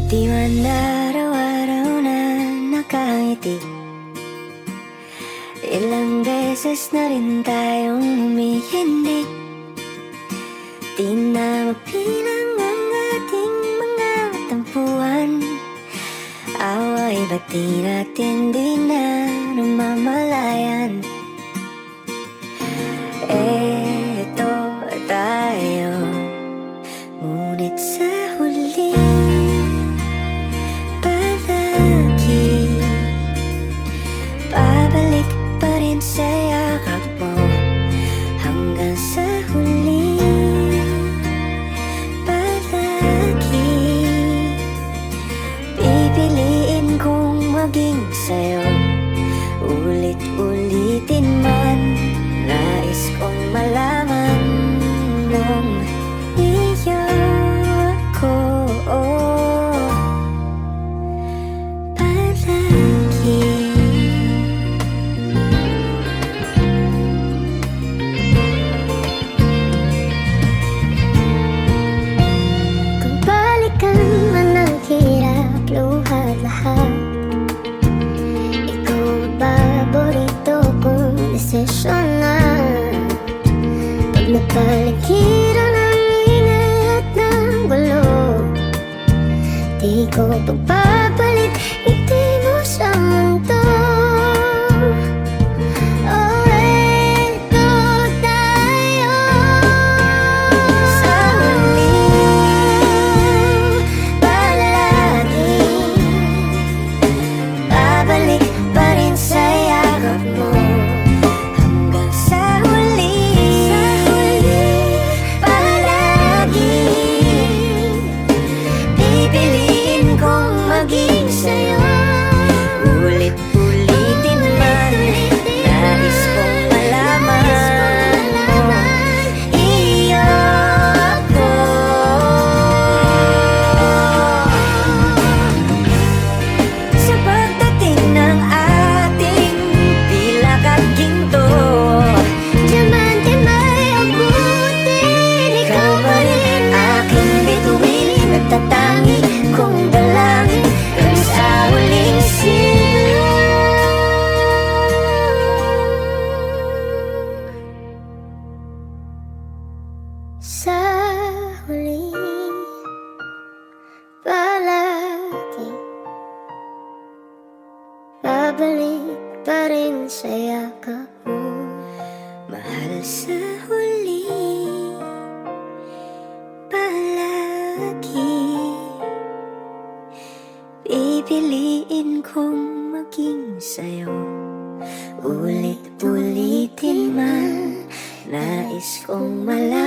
Di man araw-araw na nakangiti. Ilang beses na rin tayong humihindi. Di na mapilang ang ating mga tampuhan. Away ba't di natin di na namamalayan? Eto tayo, ngunit sa huli palagi babalik pa rin sa yakap mo. Hanggang sa huli palagi pipiliin kong maging sa'yo. Ulit-ulitin man, nais kong malaman mong iyo ako palagi. Kung balikan man ang hirap, luhat lahat, ikaw ang paborito kong desisyon na. Pag napaligiran ang ingay at ng gulo, di ko pagpapalit ngiti mo sa mundo. Oh, eto tayo sa huli palagi babalik pa rin sa yakap mo. Hanggang sa huli palagi pipiliin kong maging sa'yo. Ulit-ulitin man, nais kong malaman mo iyo ako. Sa pagdating ng ating pilak at ginto, diamante may abutin, ikaw pa rin aking bituin, nagtatangi kong dalangin hanggang sa huling sigaw. Sa huli palagi babalik pa rin sa yakap mo. Mahal, sa huli palagi pipiliin kong maging sa'yo. Ulit-ulitin man, nais kong malaman